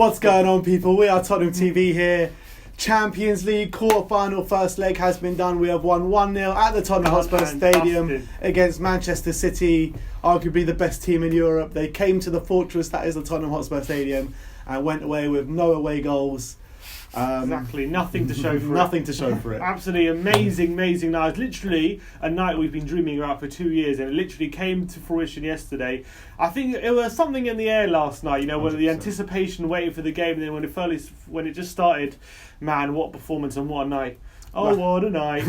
What's going on, people? We are Tottenham TV here. Champions League quarter-final first leg has been done. We have won 1-0 at the Tottenham Hotspur Stadium against Manchester City, arguably the best team in Europe. They came to the fortress that is the Tottenham Hotspur Stadium and went away with no away goals. Exactly, nothing to show for it. Nothing to show for it. Absolutely amazing night. It's literally a night we've been dreaming about for 2 years, and it literally came to fruition yesterday. I think it was something in the air last night, when 100%. The anticipation waiting for the game, and then when it just started, man, what performance and what a night. Oh, what a night.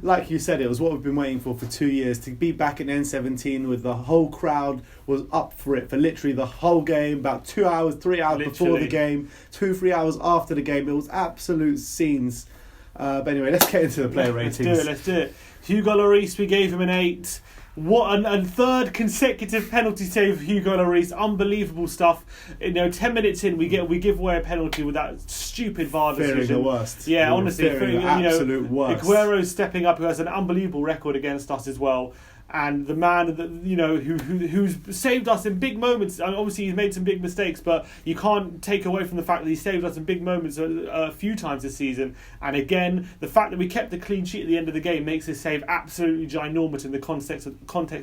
Like you said, it was what we've been waiting for 2 years. To be back in N17 with the whole crowd was up for it for literally the whole game, about 2 hours, 3 hours before the game, 2-3 hours after the game. It was absolute scenes. But anyway, let's get into the player ratings. Let's do it. Hugo Lloris, we gave him an 8. What a third consecutive penalty save for Hugo Lloris. Unbelievable stuff. 10 minutes in, we give away a penalty with that stupid VAR decision. Fearing the worst. Yeah, honestly, fearing the absolute worst. Aguero's stepping up, who has an unbelievable record against us as well. And the man that who's saved us in big moments. And obviously, he's made some big mistakes, but you can't take away from the fact that he saved us in big moments a few times this season. And again, the fact that we kept the clean sheet at the end of the game makes this save absolutely ginormous in the context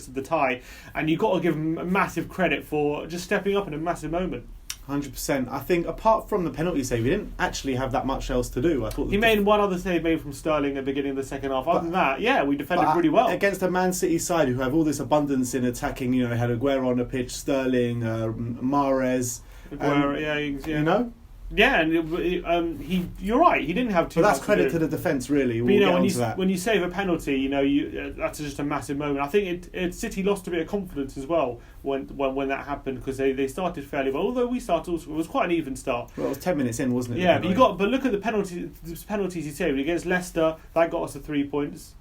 of the tie. And you've got to give him massive credit for just stepping up in a massive moment. 100%. I think apart from the penalty save, he didn't actually have that much else to do. I thought he made one other save made from Sterling at the beginning of the second half. Other than that, yeah, we defended pretty well. Against a Man City side who have all this abundance in attacking, had Aguero on the pitch, Sterling, Mahrez. Aguero, Yeah, and you're right. He didn't have too. But that's credit to the defence, really. When you save a penalty, that's just a massive moment. I think City lost a bit of confidence as well when that happened, because they started fairly well. Although we started, it was quite an even start. Well, it was 10 minutes in, wasn't it? Yeah, but look at the penalties he saved against Leicester. That got us the 3 points.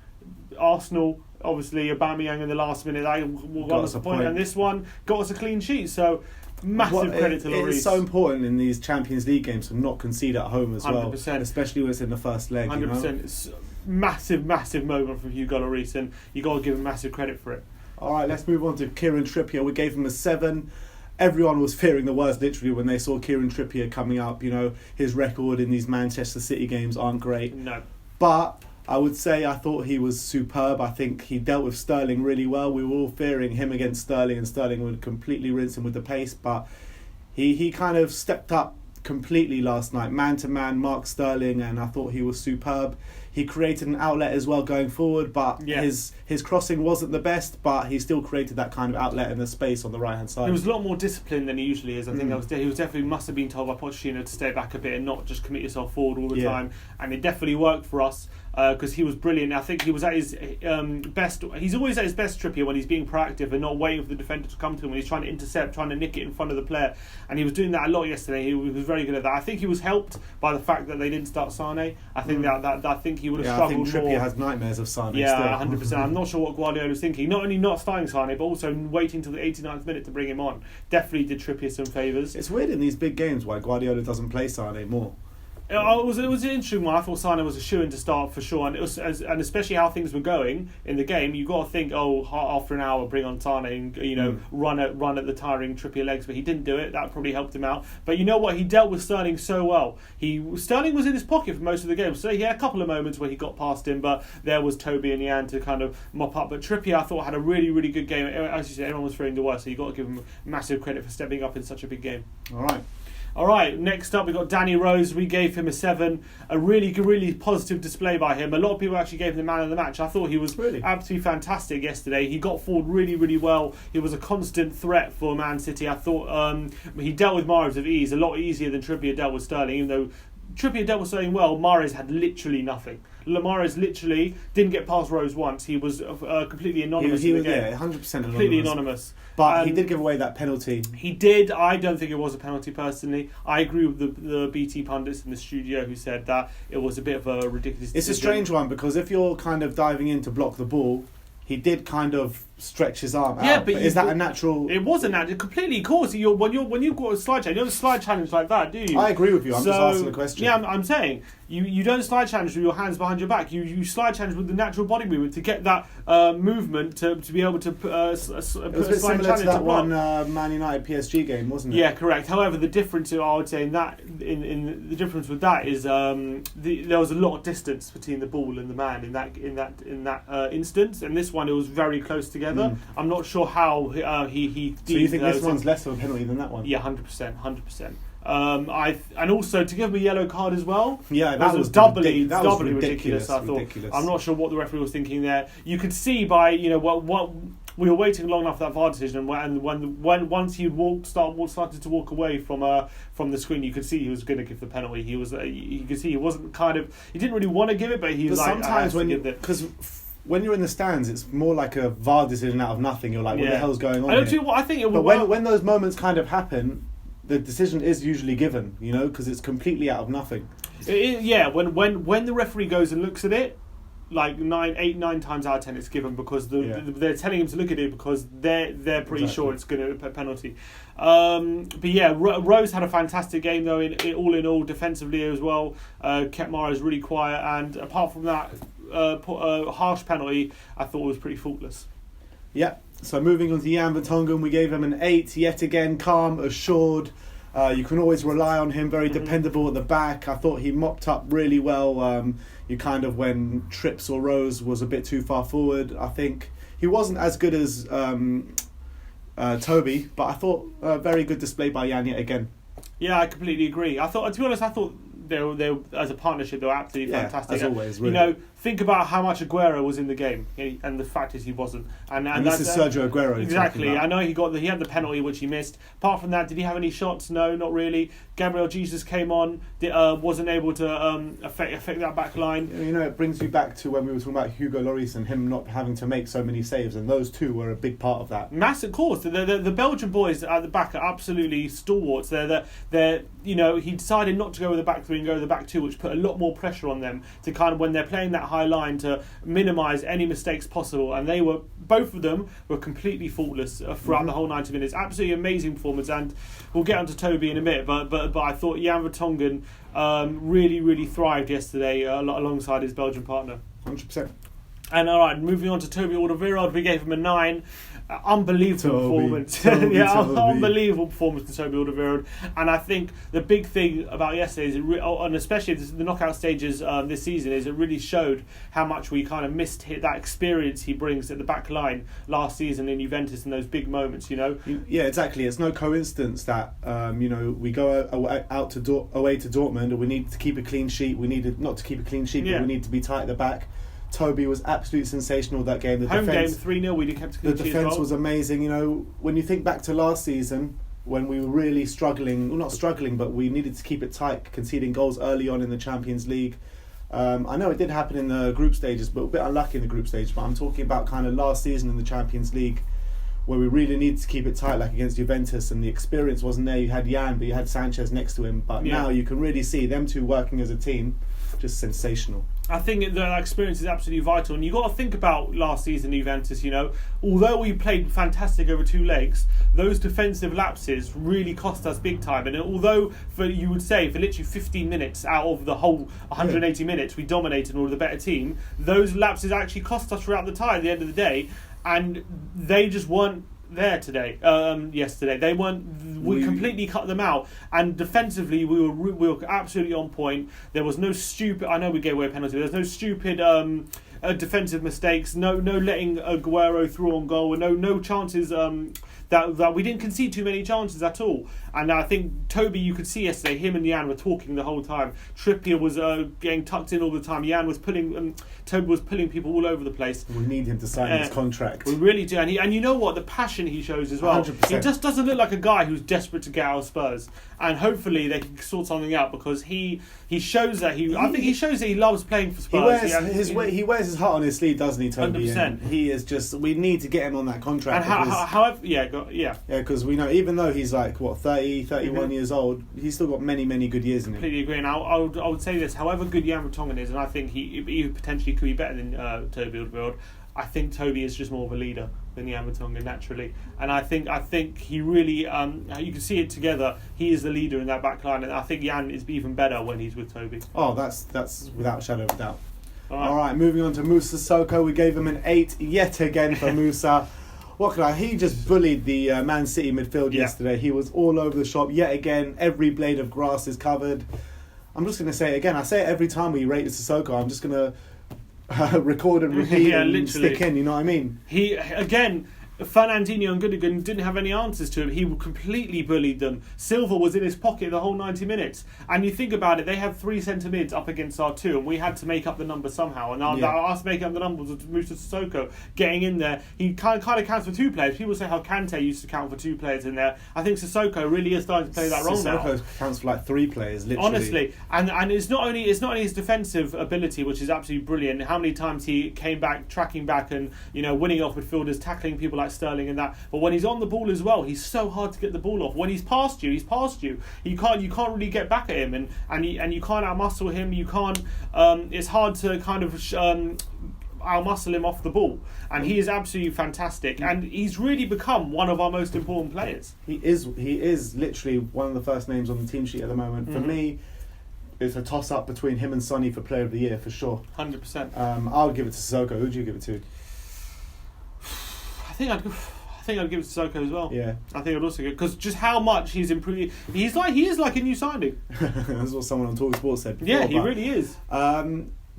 Arsenal, obviously, Aubameyang in the last minute, that got us a point, and this one got us a clean sheet. So. Massive credit to Lloris. It's so important in these Champions League games to not concede at home as 100%. well, especially when it's in the first leg. 100%. It's massive moment from Hugo Lloris, and you got to give him massive credit for it. All right, let's move on to Kieran Trippier. We gave him a 7. Everyone was fearing the worst, literally, when they saw Kieran Trippier coming up. His record in these Manchester City games aren't great. No, but I would say I thought he was superb. I think he dealt with Sterling really well. We were all fearing him against Sterling, and Sterling would completely rinse him with the pace. But he kind of stepped up completely last night, man-to-man, Mark Sterling, and I thought he was superb. He created an outlet as well going forward, but his crossing wasn't the best, but he still created that kind of outlet in the space on the right-hand side. He was a lot more disciplined than he usually is. I think he was definitely must have been told by Pochettino to stay back a bit and not just commit yourself forward all the time. And it definitely worked for us. Because he was brilliant. I think he was at his best. He's always at his best, Trippier, when he's being proactive and not waiting for the defender to come to him, when he's trying to intercept, trying to nick it in front of the player. And he was doing that a lot yesterday. He was very good at that. I think he was helped by the fact that they didn't start Sane. I think that I think he would have struggled more. I think Trippier has nightmares of Sane. Yeah, 100%. I'm not sure what Guardiola was thinking. Not only not starting Sane, but also waiting till the 89th minute to bring him on. Definitely did Trippier some favours. It's weird in these big games why Guardiola doesn't play Sane more. It was an interesting one. I thought Sane was a shoo-in to start for sure, and and especially how things were going in the game. You got to think, after an hour, bring on Sane and run at the tiring Trippier legs, but he didn't do it. That probably helped him out. But you know what? He dealt with Sterling so well. Sterling was in his pocket for most of the game, so he had a couple of moments where he got past him, but there was Toby and Jan to kind of mop up. But Trippier, I thought, had a really, really good game. As you said, everyone was fearing the worst, so you got to give him massive credit for stepping up in such a big game. All right, next up we've got Danny Rose. We gave him a 7. A really, really positive display by him. A lot of people actually gave him the man of the match. I thought he was absolutely fantastic yesterday. He got forward really, really well. He was a constant threat for Man City. I thought he dealt with Mahrez with ease, a lot easier than Trippier dealt with Sterling, even though Trippier dealt with Sterling well. Mahrez had literally nothing. Mahrez literally didn't get past Rose once. He was completely anonymous in the game. Yeah, 100% completely anonymous. But he did give away that penalty. He did. I don't think it was a penalty personally. I agree with the BT pundits in the studio who said that it was a bit of a ridiculous decision. It's a strange one because if you're kind of diving in to block the ball, he did kind of stretch his arm Yeah, out. But is that a natural? It was a natural. Completely, of course. When you've got a slide challenge, you don't slide challenge like that, do you? I agree with you. I'm just asking the question. Yeah, I'm saying you don't slide challenge with your hands behind your back. You slide challenge with the natural body movement to get that movement to be able to put a slide it was a bit similar to that one Man United PSG game, wasn't it? Yeah, correct. However, the difference I would say in the difference with that is there was a lot of distance between the ball and the man in that instance, and this one it was very close together. I'm not sure how he. So you think this one's less of a penalty than that one? Yeah, 100%. And also to give him a yellow card as well. Yeah, that was doubly ridiculous. I thought. I'm not sure what the referee was thinking there. You could see by what we were waiting long enough for that VAR decision, and when once he started to walk away from the screen, you could see he was going to give the penalty. You could see he wasn't he didn't really want to give it, but he was like, sometimes because when you're in the stands, it's more like a VAR decision out of nothing. You're like, what the hell's going on? I think it. But when those moments kind of happen, the decision is usually given, because it's completely out of nothing. When the referee goes and looks at it, like 9 times out of 10 it's given because they're telling him to look at it because they're pretty sure it's going to be a penalty. But yeah, Rose had a fantastic game though. All in all, defensively as well, kept Mahrez really quiet, and apart from that harsh penalty, I thought was pretty faultless. Yeah. So moving on to Jan Vertonghen, we gave him an 8. Yet again, calm, assured. You can always rely on him. Very dependable at the back. I thought he mopped up really well. When Trips or Rose was a bit too far forward. I think he wasn't as good as Toby, but I thought a very good display by Jan yet again. Yeah, I completely agree. To be honest, I thought they as a partnership they were absolutely fantastic. As always, really. Think about how much Aguero was in the game, and the fact is he wasn't. And this is Sergio Aguero. Exactly. I know he had the penalty which he missed. Apart from that, did he have any shots? No, not really. Gabriel Jesus came on, wasn't able to affect that back line. It brings you back to when we were talking about Hugo Lloris and him not having to make so many saves, and those two were a big part of that. Massive, of course. The Belgian boys at the back are absolutely stalwarts. He decided not to go with the back 3 and go with the back 2, which put a lot more pressure on them to kind of when they're playing that high line to minimise any mistakes possible, and both of them were completely faultless throughout the whole 90 minutes. Absolutely amazing performance, and we'll get onto Toby in a minute, but I thought Jan Vertonghen really, really thrived yesterday alongside his Belgian partner. 100%. And all right, moving on to Toby Alderweireld, we gave him a 9. Unbelievable performance. Unbelievable performance to Toby Alderweireld. And I think the big thing about yesterday is, and especially the knockout stages this season, is it really showed how much we kind of missed that experience he brings at the back line last season in Juventus in those big moments. Yeah, exactly. It's no coincidence that we go away to Dortmund, and we need to keep a clean sheet. We needed not to keep a clean sheet, but we need to be tight at the back. Toby was absolutely sensational that game. Home game 3-0, we kept a clean sheet. The defence was amazing. When you think back to last season, when we were really struggling, well, not struggling, but we needed to keep it tight, conceding goals early on in the Champions League. I know it did happen in the group stages, but a bit unlucky in the group stage. But I'm talking about kind of last season in the Champions League, where we really needed to keep it tight, like against Juventus, and the experience wasn't there. You had Jan, but you had Sanchez next to him. But now you can really see them two working as a team, just sensational. I think that experience is absolutely vital, and you've got to think about last season Juventus. Although we played fantastic over 2 legs, those defensive lapses really cost us big time. And although you would say for literally 15 minutes out of the whole 180 minutes we dominated and were the better team, those lapses actually cost us throughout the tie at the end of the day, and they just weren't there yesterday. They weren't. We completely cut them out, and defensively we were absolutely on point. There was no stupid. I know we gave away a penalty. There was no stupid defensive mistakes. No letting Aguero through on goal, and no chances. That we didn't concede too many chances at all. And I think Toby, you could see yesterday, him and Jan were talking the whole time. Trippier was getting tucked in all the time. Jan was Toby was pulling people all over the place. We need him to sign his contract. We really do. And you know what? The passion he shows as well. 100%. He just doesn't look like a guy who's desperate to get out of Spurs. And hopefully they can sort something out, because he shows that he shows that he loves playing for Spurs. He wears his heart on his sleeve, doesn't he, Toby? 100%. And he is just. We need to get him on that contract. And however, yeah, because we know even though he's like 30, 31 years old, he's still got many good years in him. Completely agree. And I would say this: however good Jan Vertonghen is, and I think he potentially could be better than Toby Alderweireld. I think Toby is just more of a leader than Jan Vertonghen naturally, and I think he really you can see it together. He is the leader in that back line, and I think Jan is even better when he's with Toby. Oh, that's without a shadow of a doubt. All right, moving on to Moussa Sissoko. We gave him an 8 yet again for Moussa. He just bullied the Man City midfield yesterday. He was all over the shop yet again. Every blade of grass is covered. I'm just going to say it again. I say it every time we rate Sissoko. I'm just going to record and repeat and stick in, you know what I mean? He, again, Fernandinho and Gundogan didn't have any answers to him. He completely bullied them. Silva was in his pocket the whole 90 minutes. And you think about it, they had 3 centre mids up against our 2, and we had to make up the number somehow. And us making up the numbers was Moussa Sissoko getting in there. He kind of counts for 2 players. People say how Kante used to count for 2 players in there. I think Sissoko really is starting to play that role now. Sissoko counts for like 3 players, literally. Honestly, and it's not only his defensive ability, which is absolutely brilliant. How many times he came back, tracking back, and winning off midfielders, tackling people like Sterling and that. But when he's on the ball as well, he's so hard to get the ball off. When he's past you, You can't really get back at him, and you can't outmuscle him. You can't. It's hard to kind of outmuscle him off the ball, and he is absolutely fantastic. And he's really become one of our most important players. He is literally one of the first names on the team sheet at the moment. For me, it's a toss up between him and Sonny for Player of the Year for sure. 100%. I'll give it to Sissoko. Who would you give it to? I think I'd give it to Sissoko as well. Yeah. I think I'd also give, because just how much he's improved. He is like a new signing. That's what someone on Talk Sports said before. Yeah, he really is.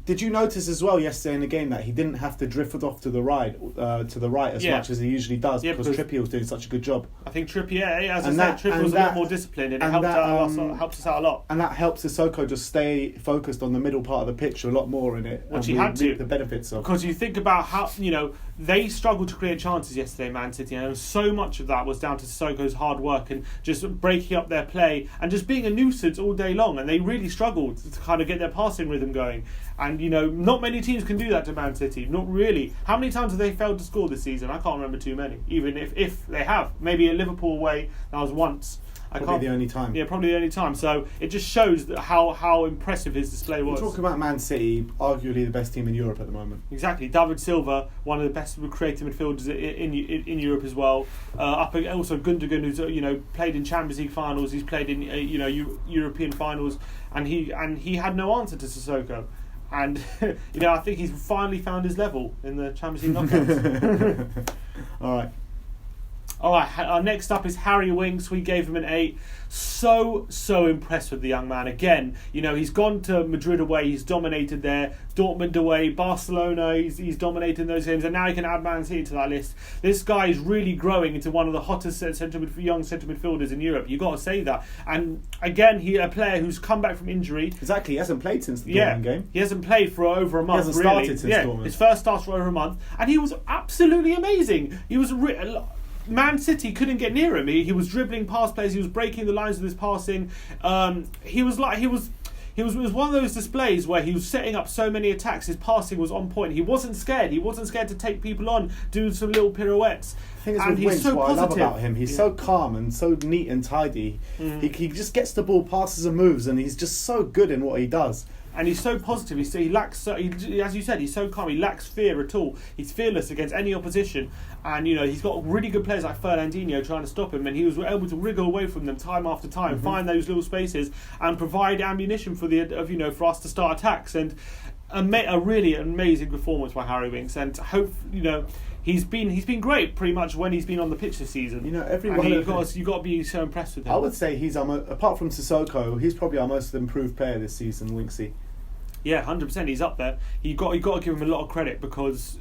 Did you notice as well yesterday in the game that he didn't have to drift off to the right as much as he usually does because Trippier was doing such a good job? I think Trippier, as I said, Trippier was a lot more disciplined, and it helped us out a lot. And that helps Sissoko just stay focused on the middle part of the pitch a lot more in it, which he had to. The benefits of, because you think about how they struggled to create chances yesterday, Man City, and so much of that was down to Sissoko's hard work and just breaking up their play and just being a nuisance all day long. And they really struggled to kind of get their passing rhythm going. And not many teams can do that to Man City. Not really. How many times have they failed to score this season? I can't remember too many. Even if they have, maybe at Liverpool away, that was once. Probably the only time. Yeah, probably the only time. So it just shows that how impressive his display was. We're talking about Man City, arguably the best team in Europe at the moment. Exactly. David Silva, one of the best creative midfielders in Europe as well. Also Gundogan, who's played in Champions League finals. He's played in European finals, and he had no answer to Sissoko. And I think he's finally found his level in the Champions League knockouts. All right, next up is Harry Winks. We gave him an 8. So impressed with the young man. Again, he's gone to Madrid away. He's dominated there. Dortmund away. Barcelona, he's dominated those games. And now he can add Man City to that list. This guy is really growing into one of the hottest young centre midfielders in Europe. You've got to say that. And again, he's a player who's come back from injury. Exactly. He hasn't played since the Dortmund game. He hasn't played for over a month. He hasn't started since Dortmund. His first start for over a month. And he was absolutely amazing. He was Man City couldn't get near him. He was dribbling past players. He was breaking the lines with his passing. It was one of those displays where he was setting up so many attacks. His passing was on point. He wasn't scared. He wasn't scared to take people on, do some little pirouettes. I think it's with Winks, so what I love about him. He's so calm and so neat and tidy. He just gets the ball, passes and moves, and he's just so good in what he does. And he's so positive. He lacks, as you said, he's so calm. He lacks fear at all. He's fearless against any opposition. And he's got really good players like Fernandinho trying to stop him, and he was able to wriggle away from them time after time, find those little spaces, and provide ammunition for for us to start attacks. And a really amazing performance by Harry Winks. And hope he's been great pretty much when he's been on the pitch this season. You've got to be so impressed with him. I would say he's apart from Sissoko, he's probably our most improved player this season, Winksy. Yeah, 100%. He's up there. You got to give him a lot of credit because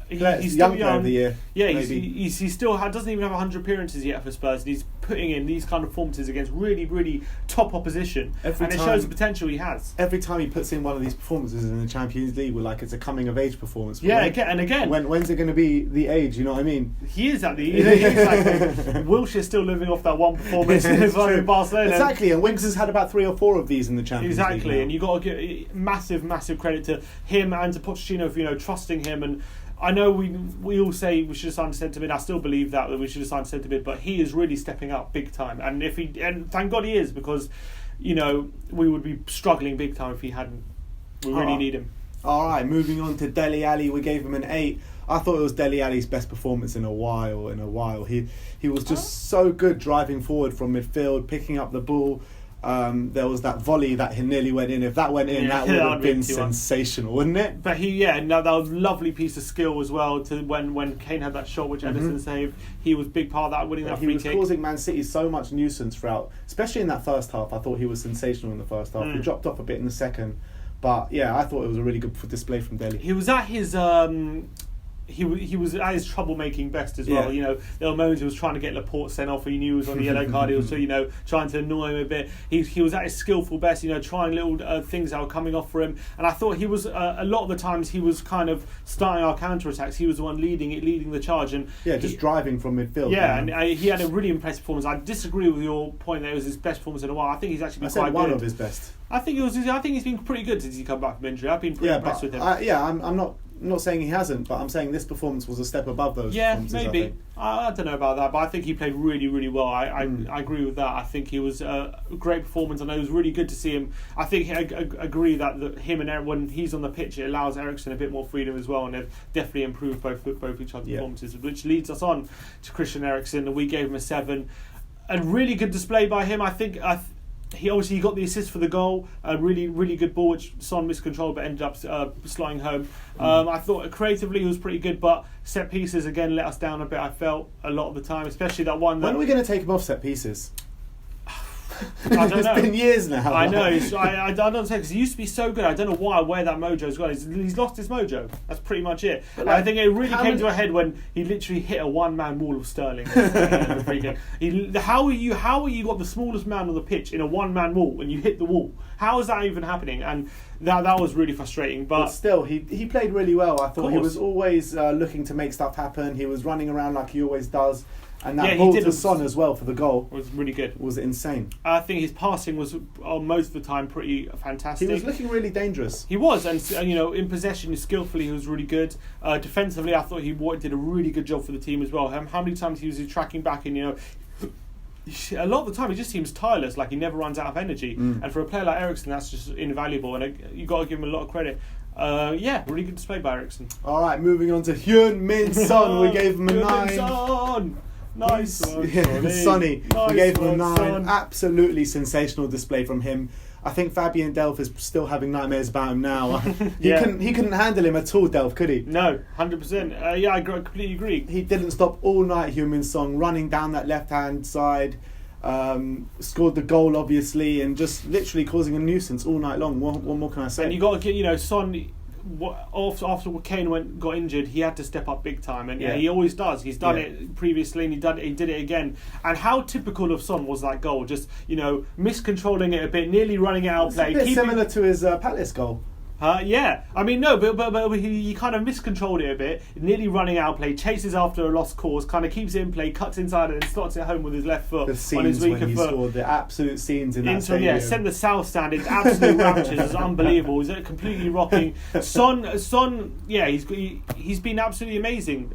he's still young player of the year. Yeah, he still doesn't even have 100 appearances yet for Spurs, and he's putting in these kind of performances against really, really top opposition, it shows the potential he has. Every time he puts in one of these performances in the Champions League, we're like, it's a coming of age performance. Yeah, again. When's it going to be the age? You know what I mean? He is at the exactly. Wilshire's still living off that one performance in Barcelona. Exactly, and Winks has had about 3 or 4 of these in the Champions League. Exactly, and you got to give massive credit to him and to Pochettino for trusting him. And I know we all say we should have signed a centre mid. I still believe that we should have signed a centre mid, but he is really stepping up big time. And and thank God he is, because we would be struggling big time if he hadn't. We really need him. All right, moving on to Dele Alli, we gave him an 8. I thought it was Dele Alli's best performance in a while. He was just so good driving forward from midfield, picking up the ball. There was that volley that he nearly went in. If that went in, that would have been sensational, wouldn't it? But that was a lovely piece of skill as well. To when Kane had that shot which Ederson saved, he was big part of that, winning that free kick. He was causing Man City so much nuisance throughout, especially in that first half. I thought he was sensational in the first half. He dropped off a bit in the second, but I thought it was a really good display from Dele. He was at his he was at his troublemaking best as well. There were moments he was trying to get Laporte sent off. He knew he was on the yellow card. He was trying to annoy him a bit. He was at his skillful best. Trying little things that were coming off for him. And I thought he was a lot of the times he was kind of starting our counter attacks. He was the one leading the charge, and driving from midfield. And he had a really impressive performance. I disagree with your point that it was his best performance in a while. I think he's actually been quite good. One of his best. I think he's been pretty good since he come back from injury. I've been pretty impressed with him. I'm not saying he hasn't, but I'm saying this performance was a step above those performances. Maybe. I don't know about that, but I think he played really, really well. I agree with that. I think he was a great performance, and it was really good to see him. I think I agree that him and Eric, when he's on the pitch, it allows Eriksen a bit more freedom as well, and they've definitely improved both each other's performances, which leads us on to Christian Eriksen, and we gave him a 7. A really good display by him. I think he obviously got the assist for the goal, a really, really good ball which Son miscontrolled but ended up sliding home. I thought creatively he was pretty good, but set pieces again let us down a bit, I felt, a lot of the time, especially that one. When are we going to take him off set pieces? I don't know. It's been years now. I know. I don't know, because he used to be so good. I don't know where that mojo's gone. He's lost his mojo. That's pretty much it. I think it really came to a head when he literally hit a one-man wall of Sterling. How are you got the smallest man on the pitch in a one-man wall and you hit the wall? How is that even happening? And that was really frustrating. But still, he played really well. I thought he was always looking to make stuff happen. He was running around like he always does. And that ball to Son as well for the goal was really good. Was insane. I think his passing was most of the time pretty fantastic. He was looking really dangerous. He was, and in possession, skillfully, he was really good. Defensively, I thought he did a really good job for the team as well. How many times he was tracking back, and a lot of the time he just seems tireless, like he never runs out of energy. And for a player like Eriksen, that's just invaluable, and you got to give him a lot of credit. Really good display by Eriksen. All right, moving on to Heung-min Son. We gave him a 9. Son. Nice one, Sonny. Nice, we gave him a 9. Son. Absolutely sensational display from him. I think Fabian Delph is still having nightmares about him now. He couldn't handle him at all, Delph, could he? No, 100%. I completely agree. He didn't stop all night, Heung-min Son, running down that left-hand side. Scored the goal, obviously, and just literally causing a nuisance all night long. What more can I say? And you got to get, Son. After Kane got injured, he had to step up big time, and he always does. He's done it previously, and he did it again. And how typical of Son was that goal? Just miscontrolling it a bit, nearly running it out of play. It's a bit similar to his Palace goal. Yeah, I mean no, but he kind of miscontrolled it a bit, nearly running out of play, chases after a lost cause, kind of keeps it in play, cuts inside and slots it home with his left foot. The scenes on his weaker when he foot. scored, the absolute scenes in that stadium. Yeah, sent the South Stand into absolute raptures. It's unbelievable. He's completely rocking. Son, he's been absolutely amazing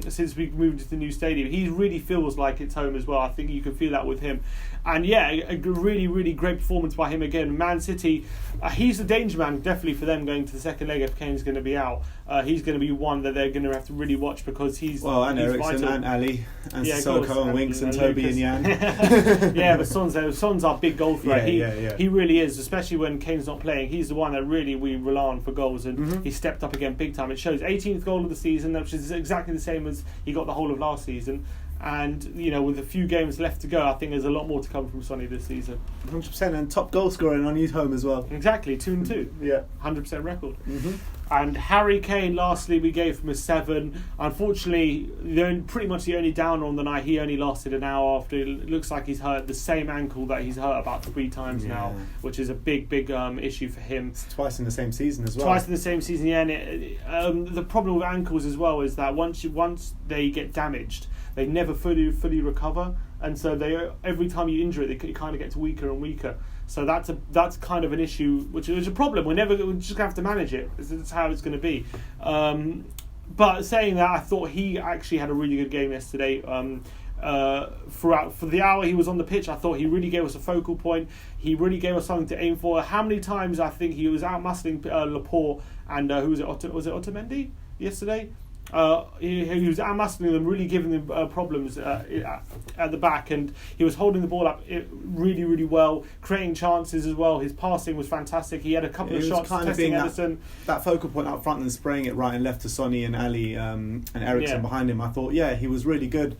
since we moved to the new stadium. He really feels like it's home as well. I think you can feel that with him. And a really, really great performance by him again. Man City, he's the danger man, definitely, for them going to the second leg if Kane's going to be out. He's going to be one that they're going to have to really watch, because he's Eriksen and Ali and Sissoko and Winks and Toby and Jan. But Son's our big goal threat. He really is, especially when Kane's not playing. He's the one that really we rely on for goals, and he stepped up again big time. It shows 18th goal of the season, which is exactly the same as he got the whole of last season. And with a few games left to go, I think there's a lot more to come from Sonny this season. 100%, and top goal scorer on his home as well. Exactly, 2-2. Yeah, 100% record. And Harry Kane, lastly, we gave him a 7. Unfortunately, pretty much the only downer on the night. He only lasted an hour after. It looks like he's hurt the same ankle that he's hurt about 3 times now, which is a big issue for him. It's twice in the same season as well. Twice in the same season, yeah. And the problem with ankles as well is that once they get damaged, they never fully recover, and so every time you injure it, it kind of gets weaker and weaker. So that's kind of an issue, which is a problem. We're just gonna have to manage it. That's how it's going to be. But saying that, I thought he actually had a really good game yesterday. For the hour he was on the pitch, I thought he really gave us a focal point. He really gave us something to aim for. How many times I think he was out muscling Laporte and who was it? Was it Otamendi yesterday? He was outmuscling them, really giving them problems at the back, and he was holding the ball up really, really well, creating chances as well. His passing was fantastic. He had a couple of shots testing Ederson. That focal point up front and spraying it right and left to Sonny and Ali and Eriksen behind him. I thought, he was really good.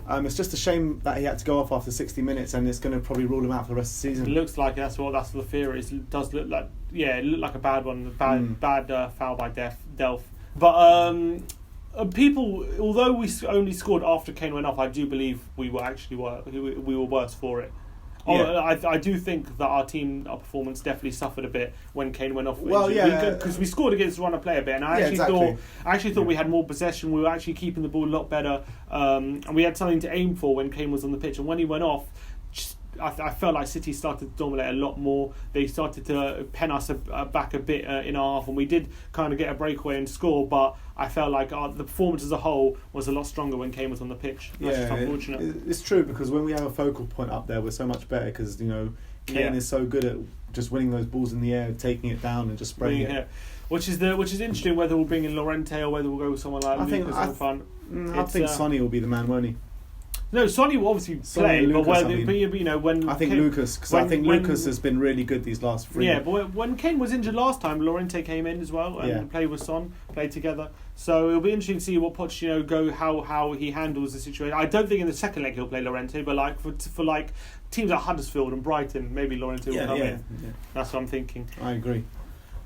It's just a shame that he had to go off after 60 minutes, and it's going to probably rule him out for the rest of the season. It looks like that's what the fear is. It does look like, it looked like a bad one, bad foul by Delph. But people, although we only scored after Kane went off, I do believe we were worse for it. Yeah. I do think that our performance definitely suffered a bit when Kane went off. Well, because we scored against Run and Play a bit, and I actually thought we had more possession. We were actually keeping the ball a lot better, and we had something to aim for when Kane was on the pitch. And when he went off, I felt like City started to dominate a lot more. They started to pen us back a bit in our half, and we did kind of get a breakaway and score, but I felt like the performance as a whole was a lot stronger when Kane was on the pitch. That's just unfortunate. It's true, because when we have a focal point up there, we're so much better, because Kane is so good at just winning those balls in the air, taking it down and just spraying it. Which is interesting, whether we'll bring in Llorente or whether we'll go with someone like Lucas in front. I think Sonny will be the man, won't he? No, Sonny will obviously play, but when I think Lucas, because I think Lucas has been really good these last 3. Yeah, but when Kane was injured last time, Llorente came in as well and played with Son, played together. So it'll be interesting to see what Pochettino how he handles the situation. I don't think in the second leg he'll play Llorente, but for teams like Huddersfield and Brighton, maybe Llorente will come in. Yeah. That's what I'm thinking. I agree.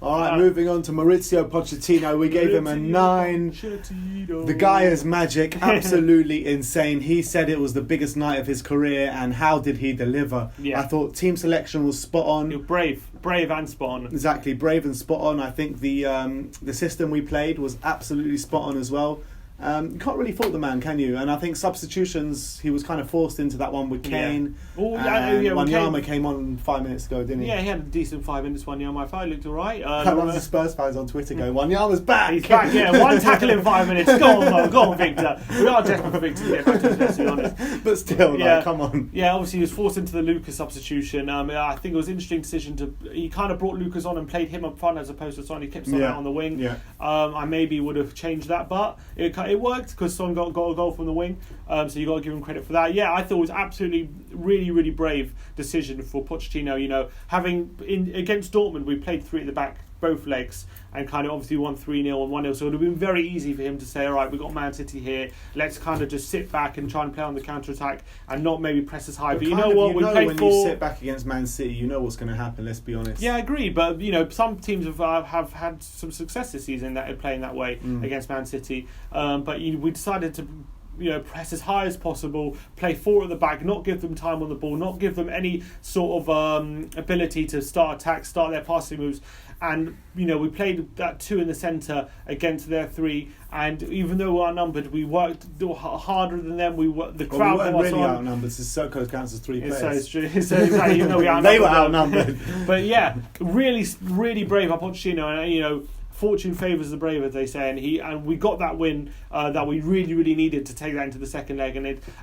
All right, moving on to Maurizio Pochettino. We gave him a 9. The guy is magic, absolutely insane. He said it was the biggest night of his career, and how did he deliver? Yeah. I thought team selection was spot on. You're brave and spot on. Exactly, brave and spot on. I think the system we played was absolutely spot on as well. You can't really fault the man, can you? And I think substitutions, he was kind of forced into that one with Kane. Wanyama came on 5 minutes ago, didn't he? Yeah, he had a decent 5 minutes. Wanyama, I thought he looked alright. Lots of Spurs fans on Twitter go, Wanyama's back! He's back, one tackle in 5 minutes. Go on, Victor. We are desperate for Victor to get back to us, let's be honest. But still, come on. Yeah, obviously he was forced into the Lucas substitution. I think it was an interesting decision he kind of brought Lucas on and played him up front as opposed to Son. He kept Son out on the wing. Yeah. I maybe would have changed that, but it worked, because Son got a goal from the wing, so you got to give him credit for that. Yeah, I thought it was absolutely really, really brave decision for Pochettino. Having against Dortmund, we played 3 at the back, both legs, and kind of obviously won 3-0 and 1-0, so it would have been very easy for him to say, alright, we've got Man City here, let's kind of just sit back and try and play on the counter-attack and not maybe press as high. But you know what, when you sit back against Man City, you know what's going to happen, let's be honest. Yeah, I agree, but some teams have had some success this season that are playing that way against Man City, but we decided to press as high as possible, play 4 at the back, not give them time on the ball, not give them any sort of ability to start attacks, start their passing moves. And we played that 2 in the centre against their 3, and even though we were outnumbered, we worked harder than them. We weren't really outnumbered. Sissoko counts as 3 players. So it's true. So exactly, even though we outnumbered they were outnumbered. But yeah, really, really brave by Pochettino, and fortune favours the brave, as they say, and we got that win that we really, really needed to take that into the second leg,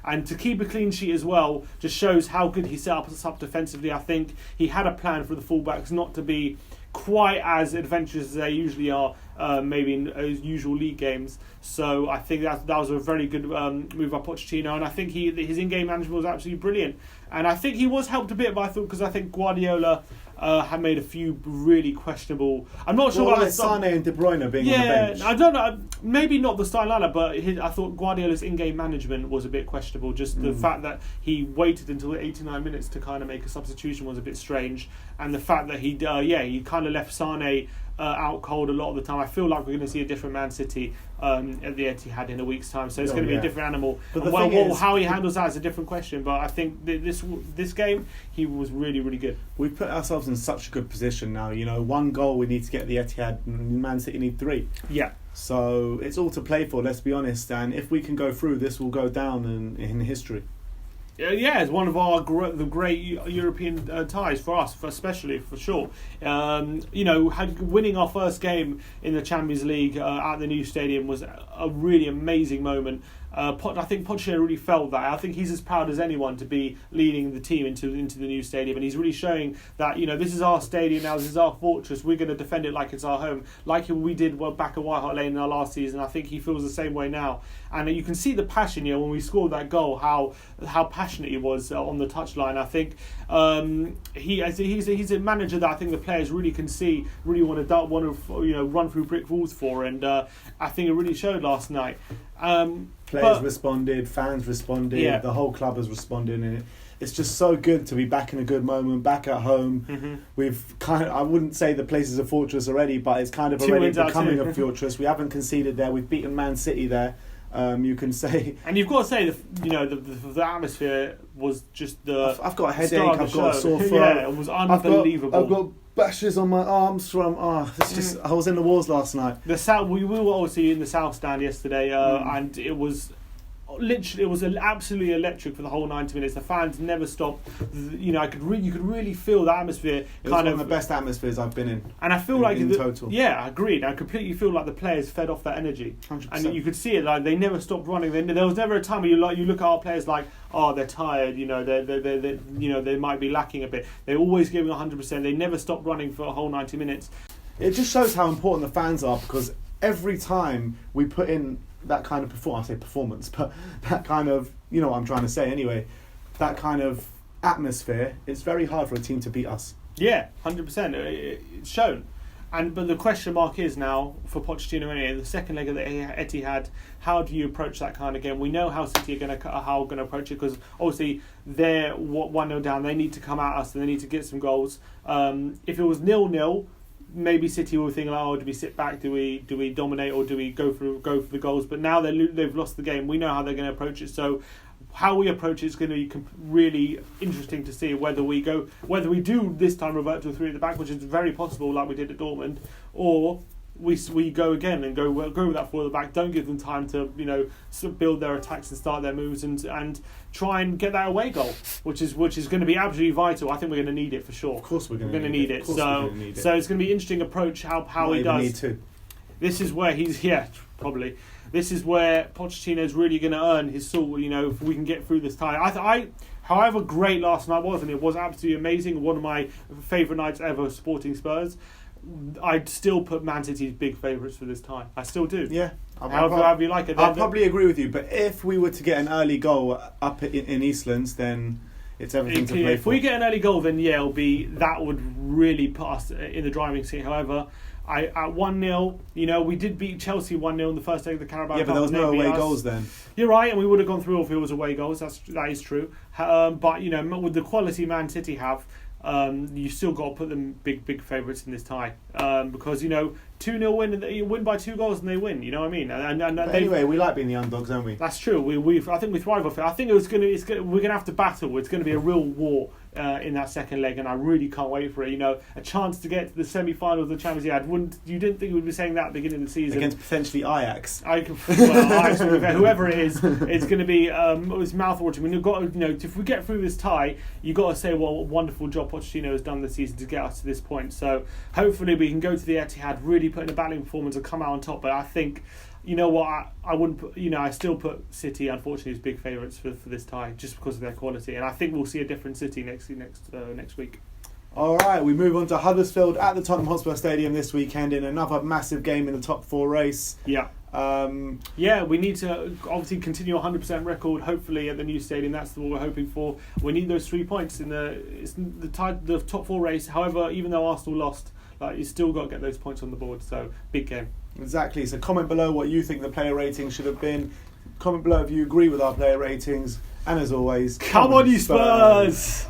and to keep a clean sheet as well just shows how good he set us up defensively. I think he had a plan for the fullbacks not to be quite as adventurous as they usually are, maybe in usual league games. So I think that was a very good move by Pochettino, and I think his in-game management was absolutely brilliant. And I think he was helped a bit because I think Guardiola had made a few really questionable. I'm not sure about Sane and De Bruyne being on the bench. I don't know. Maybe not the style lineup, but I thought Guardiola's in-game management was a bit questionable. Just the fact that he waited until 89 minutes to kind of make a substitution was a bit strange, and the fact that he kind of left Sane out cold a lot of the time. I feel like we're going to see a different Man City at the Etihad in a week's time. So it's going to be a different animal. But how he handles that is a different question. But I think this game, he was really, really good. We've put ourselves in such a good position now. You know, 1 goal we need to get at the Etihad, and Man City need 3. Yeah. So it's all to play for, let's be honest. And if we can go through, this will go down in history. Yeah, it's one of the great European ties for us, especially for sure. Winning our first game in the Champions League at the new stadium was a really amazing moment. I think Pochettino really felt that. I think he's as proud as anyone to be leading the team into the new stadium, and he's really showing that this is our stadium now. This is our fortress. We're going to defend it like it's our home, like we did back at White Hart Lane in our last season. I think he feels the same way now, and you can see the passion. When we scored that goal, how passionate he was on the touchline. I think he's a manager that I think the players really can see, really want to run through brick walls for, and I think it really showed last night. Players responded, fans responded, the whole club has responded, and it's just so good to be back in a good moment, back at home. Mm-hmm. We've I wouldn't say the place is a fortress already, but it's kind of already becoming a fortress. We haven't conceded there. We've beaten Man City there. You can say, and you've got to say the atmosphere was just I've got a headache. I've got a sore throat. Yeah, it was unbelievable. I've got bashes on my arms from. It's just I was in the wars last night. The south. We were obviously in the south stand yesterday, and it was. Literally, it was absolutely electric for the whole 90 minutes. The fans never stopped. You could really feel the atmosphere. It was one of the best atmospheers I've been in. And I feel like in total. Yeah, I agreed. I completely feel like the players fed off that energy, 100%. and you could see it. Like they never stopped running. There was never a time where you look at our players like, they're tired. They might be lacking a bit. They're always giving 100%. They never stopped running for a whole 90 minutes. It just shows how important the fans are, because every time we put in that kind of performance, but that kind of, what I'm trying to say anyway, that kind of atmosphere, it's very hard for a team to beat us. Yeah, 100%. It's shown. But the question mark is now for Pochettino anyway, the second leg of the Etihad, how do you approach that kind of game? We know how City are going to approach it, because obviously they're 1-0 down. They need to come at us and they need to get some goals. If it was 0-0, maybe City will think, do we sit back? Do we dominate, or do we go for the goals? But now they've lost the game. We know how they're going to approach it. So how we approach it is going to be really interesting to see whether we do this time revert to a 3 at the back, which is very possible, like we did at Dortmund, or we go again and go with that 4 at the back. Don't give them time to build their attacks and start their moves and try and get that away goal, which is going to be absolutely vital. I think we're going to need it for sure. Of course we're going to need it. So it's going to be an interesting approach how he does. Need to. This is where probably. This is where Pochettino's really going to earn his salt. If we can get through this tie. However great last night was, and it was absolutely amazing. One of my favourite nights ever supporting Spurs. I'd still put Man City as big favourites for this tie. I still do. Yeah. However you like it. I'll probably agree with you, but if we were to get an early goal up in Eastlands, then it's everything to play for. If we get an early goal, then that would really put us in the driving seat. However, at 1-0, we did beat Chelsea 1-0 in the first leg of the Carabao Cup. Yeah, but there was no away goals then. You're right, and we would have gone through if it was away goals. That is true. But with the quality Man City have, you still got to put them big favourites in this tie, because 2-0 win, and they win by 2 goals and they win. You know what I mean? And anyway, we like being the underdogs, don't we? That's true. I think we thrive off it. I think we're gonna have to battle. It's going to be a real war in that second leg, and I really can't wait for it. A chance to get to the semi-finals of the Champions League. You didn't think we'd be saying that at the beginning of the season against potentially Ajax. Ajax, whoever it is, it's going to be it's mouth-watering. When you've got if we get through this tie, you've got to say what a wonderful job Pochettino has done this season to get us to this point. So hopefully we can go to the Etihad, really put in a battling performance and come out on top. But I think, I wouldn't put, I still put City, unfortunately, as big favourites for this tie, just because of their quality. And I think we'll see a different City next week. All right, we move on to Huddersfield at the Tottenham Hotspur Stadium this weekend in another massive game in the top 4 race. Yeah. We need to obviously continue a 100% record, hopefully, at the new stadium. That's what we're hoping for. We need those 3 points in the top 4 race. However, even though Arsenal lost, you still got to get those points on the board. So, big game. Exactly. So comment below what you think the player ratings should have been. Comment below if you agree with our player ratings. And as always, come on you Spurs!